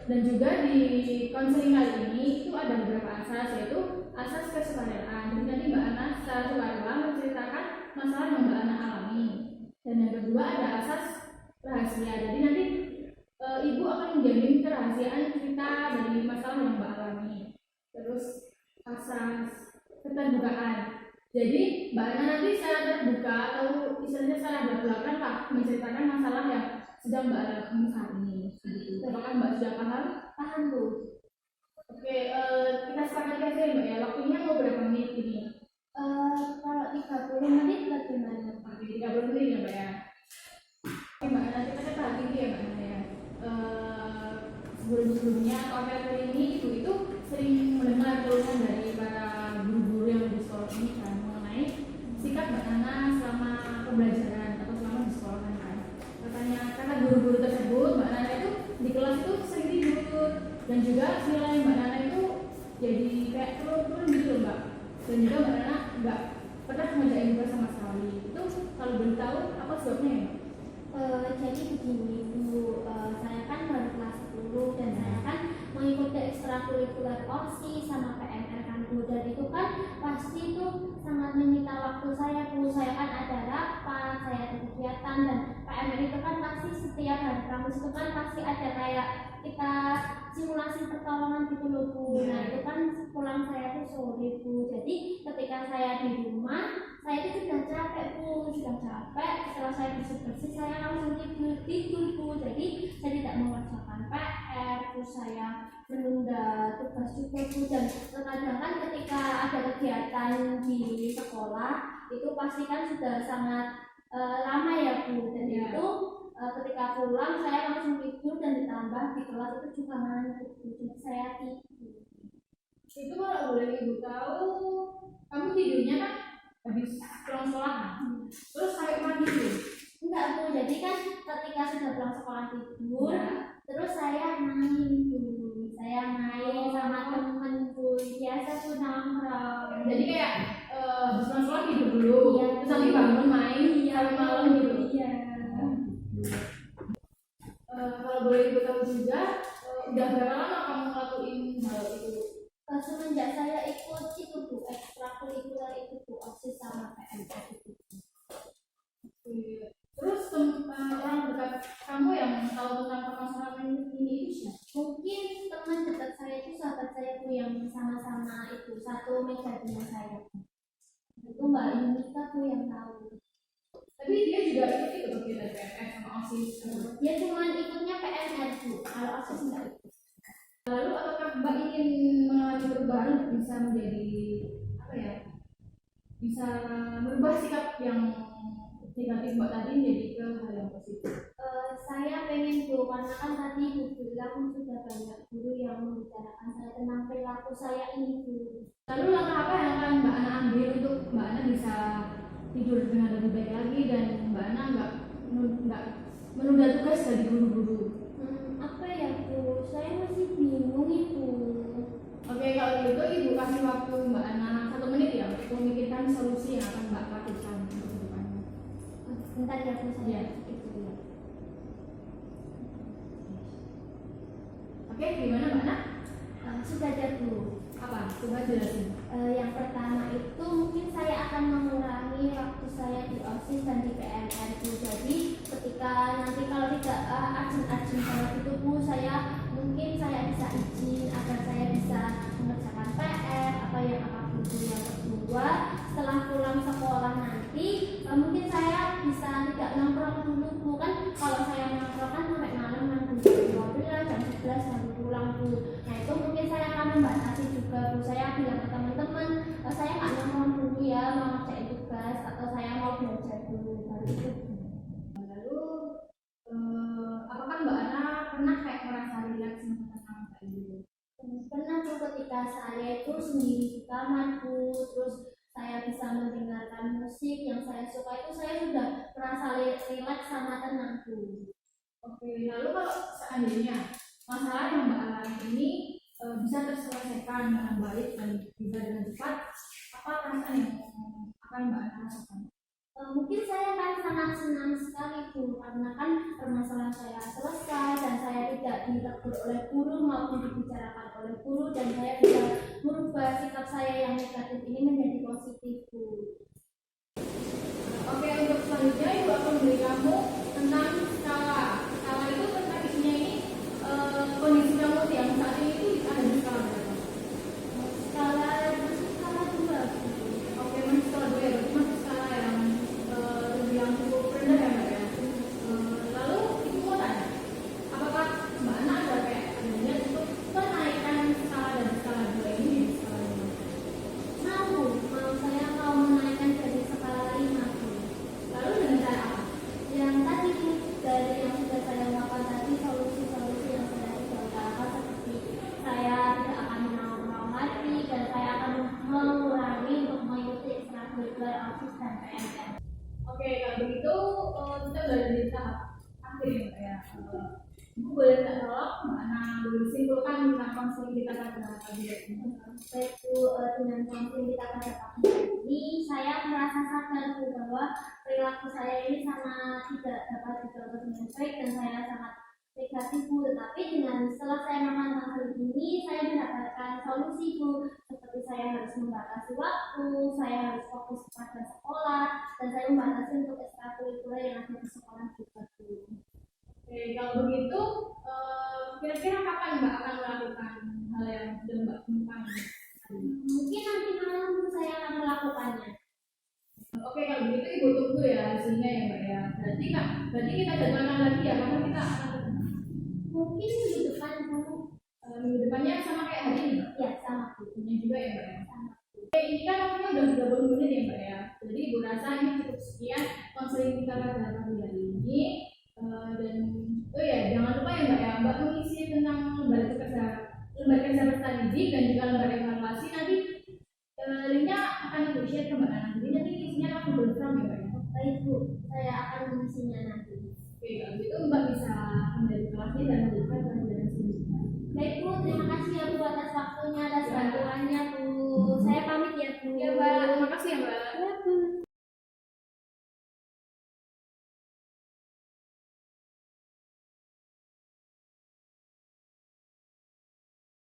Dan juga di konseling kali ini itu ada beberapa asas, yaitu asas kesukarela. Jadi nanti Mbak Ana secara sukarela menceritakan masalah yang Mbak Ana alami. Dan yang kedua ada asas rahasia. Jadi nanti Ibu akan menjamin kerahasiaan cerita dari masalah yang Mbak alami. Terus asas keterbukaan. Jadi Mbak Ana nanti secara terbuka atau istilahnya secara belak-belakan lah menceritakan masalah yang sedang Mbak alami saat ini. Apakah Mbak sudah paham? Paham Bu. Oke, kita sepakati aja ya Mbak ya. Waktunya mau berapa menit ini? Kalau 30 menit bagaimana? Oke, 30 menit ya Mbak ya. Oke Mbak Ana, kita perhatikan ya Mbak Ana ya. Sebelum-sebelumnya atau akhir-akhir ini Ibu itu sering mendengar keluhan dari para guru-guru yang di sekolah ini kan mengenai sikap Mbak Ana selama pembelajaran atau selama di sekolah kan. Katanya karena guru-guru tersebut Mbak Nana itu di kelas itu sering tidur dan juga nilai Mbak Nana itu jadi kayak turun gitu loh Mbak. Dan juga Mbak Nana nggak pernah mengerjain tugas sama sekali. Itu kalau boleh tahu apa sebabnya ya? Jadi begini Bu, saya kan baru kelas 10 dan saya kan mengikuti ekstrakurikuler OSIS sama PNR kan Bu, dan itu kan pasti itu sangat menyita waktu saya Bu. Saya kan ada rapat, saya ada kegiatan, dan PNR itu kan pasti setiap hari Kamis itu kan pasti ada kayak kita simulasi pertolongan gitu loh Bu. Nah itu kan pulang saya tuh sore Bu, jadi ketika saya di rumah saya itu sudah capek Bu, sudah capek. Setelah saya bersih-bersih saya langsung tidur Bu, jadi saya tidak mengerjakan PR, terus saya menunda tugas juga Bu. Dan terkadang kan ketika ada kegiatan di sekolah itu pasti kan sudah sangat lama ya Bu, dan itu ketika pulang saya langsung tidur dan ditambah di kelas itu juga ngantuk Bu, jadi saya tidur. Itu kalau boleh Ibu tahu, kamu tidurnya kan habis pulang sekolah terus sampai mandi dulu? Enggak Bu, jadi kan ketika sudah pulang sekolah tidur terus saya main dulu, saya main sama temen Bu, biasa tuh nongkrong. Jadi kayak habis pulang sekolah tidur dulu, terus nanti bangun main sampai malam gitu. Iya. Kalau boleh Ibu tahu juga, udah berapa lama kamu ngelakuin hal itu? Semenjak saya ikut itu Bu, ekstrakurikuler itu Bu, OSIS sama PNR itu. Terus orang dekat kamu yang tahu tentang permasalahan ini itu siapa? Mungkin teman dekat saya itu sahabat saya Bu, yang sama-sama itu satu meja dengan saya. Itu Mbak Yunita Bu yang tahu. Tapi dia juga ikut itu kita PNR sama OSIS. Dia cuma ikutnya PNR Bu, kalau OSIS enggak ikut. Lalu apakah Mbak ingin mengalami perubahan bisa menjadi apa ya? Bisa merubah sikap yang negatif Mbak tadi menjadi ke hal yang positif? Saya pengen Bu, karena kan tadi Bu bilang sudah banyak guru yang membicarakan saya tentang perilaku saya ini Bu. Lalu langkah apa yang akan Mbak Ana ambil untuk Mbak Ana bisa tidur dengan lebih baik lagi dan Mbak Ana nggak menunda tugas dari guru-guru? Apa ya Bu, saya masih bingung itu. Oke, kalau gitu Ibu kasih waktu Mbak Ana 1 menit ya untuk memikirkan solusi yang akan Mbak lakukan untuk kedepannya. Bentar ya Bu, saya itu ya. Oke, gimana Mbak Ana? Sudah ada Bu. Apa? Coba jelasin. Yang pertama itu mungkin saya akan mengurangi waktu saya di OSIS dan di PNR Bu. Jadi ketika nanti kalau tidak urgent banget itu Bu, mungkin saya bisa izin agar saya bisa mengerjakan PR apa yang apapun Bu. Yang kedua, setelah pulang sekolah nanti mungkin saya bisa tidak nongkrong dulu Bu, kan kalau saya nongkrong kan sampai malam nanti jam 12 jam 11 baru pulang Bu. Nah itu mungkin saya akan membatasi juga Bu, saya bilang ke teman-teman saya nggak nongkrong dulu ya, mau ngerjain tugas atau saya mau belajar dulu baru itu. Lalu apakah Mbak Ana pernah kayak merasa rileks sama kayak gitu? Pernah tuh, ketika saya itu sendiri di kamar Bu, terus saya bisa mendengarkan musik yang saya suka, itu saya sudah merasa rileks sama tenang Bu. Oke, lalu kalau seandainya masalah yang Mbak alami ini bisa terselesaikan dengan baik dan bisa dengan cepat, apa perasaan yang akan Mbak Ana rasakan? Mungkin saya akan sangat senang sekali Bu, karena kan permasalahan saya selesai dan saya tidak ditegur oleh guru maupun dibicarakan oleh guru, dan saya bisa merubah sikap saya yang negatif ini menjadi positif Bu. Oke, untuk selanjutnya Ibu akan beri kamu tentang skala. Skala itu tentang isinya ini kondisi kamu yang saat ini itu ada di skala berapa? Skala skala 2. Oke, masih skala 2 ya, berarti masih skala yang terbilang cukup rendah ya Mbak ya. Lalu Ibu mau tanya, apakah Mbak Ana ada kayak ada niat untuk menaikkan skala dari skala 2 ini di skala 5? Saya mau menaikkan dari skala 5 Bu. Lalu dengan cara apa? Yang tadi dari yang sudah saya ungkapkan tadi, solusi-solusi yang sudah saya utarakan, seperti saya tidak akan menang lagi dan saya akan mengurangi untuk mengikuti ekstrakurikuler OSIS dan PMR. Oke, kalau begitu kita udah di tahap akhir ya Mbak ya. Ibu boleh minta tolong Mbak Ana boleh simpulkan tentang konseling kita pada pagi ini. Baik Bu, dengan konseling kita pada pagi ini, saya merasa sadar Bu bahwa perilaku saya ini sangat tidak dapat dicontoh dengan baik dan saya sangat negatif Bu. Tetapi dengan setelah saya melakukan hal ini, saya mendapatkan solusi Bu. Seperti saya harus membatasi waktu, saya harus fokus pada sekolah, dan saya membatasi untuk ekstrakurikuler yang ada di sekolah juga Bu. Oke, kalau begitu kira-kira kapan Mbak akan melakukan hal yang sudah Mbak temukan? Mungkin nanti malam Bu saya akan melakukannya. Oke, kalau begitu Ibu tunggu ya hasilnya ya Mbak ya. Berarti kita jadwalkan lagi ya, karena kita akan Mungkin minggu depan Bu. minggu depannya sama kayak hari ini Mbak. Ya sama Bu. Ini juga ya Mbak ya. Sama. Oke, ini kan waktunya udah 30 menit ya Mbak ya. Jadi Ibu rasa ini cukup sekian konseling kita pada pagi hari ini. Dan oh ya jangan lupa ya Mbak ya, Mbak mengisi tentang lembar kerja peserta didik dan juga lembar evaluasi. Nanti linknya akan Ibu share ke Mbak Ana. Jadi nanti isinya akan Google Form ya Mbak ya. Baik Bu, saya akan mengisinya nanti. Oke, kalau gitu Mbak bisa kembali ke kelasnya dan melanjutkan